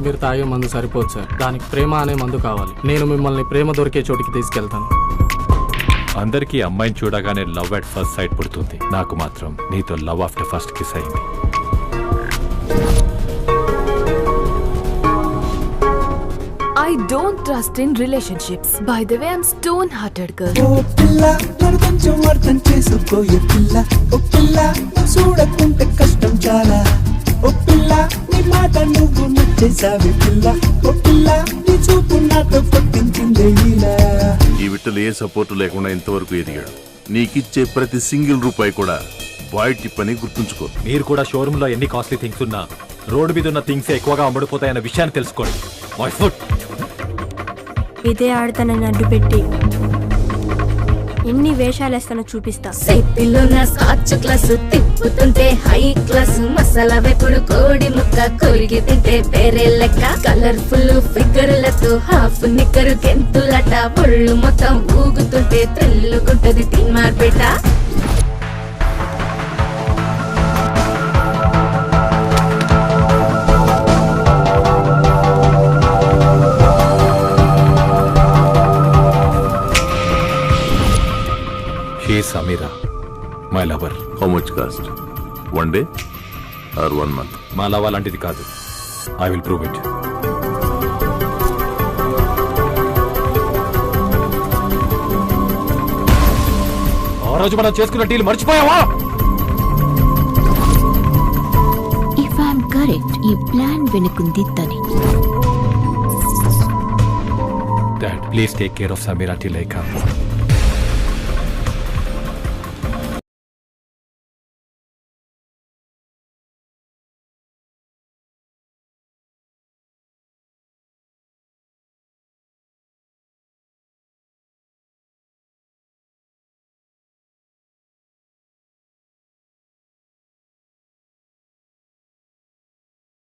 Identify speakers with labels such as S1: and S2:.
S1: మీరు తాగే మందు సరిపోదు సార్. దానికి ప్రేమ అనే మందు కావాలి. నేను మిమ్మల్ని ప్రేమ దొరికే చోటికి తీసుకెళ్తాను.
S2: అందరికీ అమ్మాయిని చూడగానే లవ్ అట్ ఫస్ట్ సైట్ పుడుతుంది. నాకు మాత్రం నీతో లవ్ ఆఫ్టర్ ఫస్ట్ కిస్ అయింది.
S3: I don't trust in relationships. By the way, I'm stone-hearted girl.
S4: ఓ పిల్ల నన్ను కొంచెం అర్థం చేసుకోయే పిల్ల. ఓ పిల్ల నువ్వు చూడకుంటే కష్టం చాలా. ఓ పిల్ల నీ మాట నువ్వు నచ్చేసావి పిల్ల. ఓ పిల్ల నీ చూపు నాతో కొట్టించిందే ఇలా.
S5: ఈ విట్టలు ఏ సపోర్టు లేకుండా ఇంతవరకు ఎదిగాడు. నీకిచ్చే ప్రతి సింగిల్ రూపాయి కూడా బాయ్ టిప్ అని గుర్తుంచుకో.
S2: మీరు కూడా షోరూమ్ లో ఎన్ని కాస్ట్లీ థింగ్స్ ఉన్నా రోడ్డు మీద ఉన్న థింగ్స్ ఎక్కువగా అమ్ముడుపోతాయన్న విషయాన్ని తెలుసుకోండి. మై ఫుడ్
S6: ఇదే ఆడతానని అడ్డు పెట్టి ఎన్ని వేషాలు వేస్తానో చూపిస్తా.
S7: సైకిల్లో నా స్కాచ్ క్లాస్ తిప్పుతుంటే హై క్లాస్ మసాలా వేపుడు కోడి ముక్క కొరిగి తింటే వేరే లెక్క. కలర్ఫుల్ ఫిగర్లతో హాఫ్ నిక్కరు గెంతులట ఒళ్ళు మొత్తం ఊగుతుంటే తెల్లుకుంటది తిన్మార్పేట.
S2: She is Sameera, my lover.
S5: How much cost? 1 day or 1 month?
S2: మా లవ్ అలాంటిది కాదు. I will prove it. ఆ రోజు మనం చేసుకున్న డీల్ మర్చిపోయావా?
S6: ఇఫ్ ఐఎమ్ కరెక్ట్, ఈ ప్లాన్ వెనుకుంది తనే.
S2: Dad, please take care of Sameera till I come.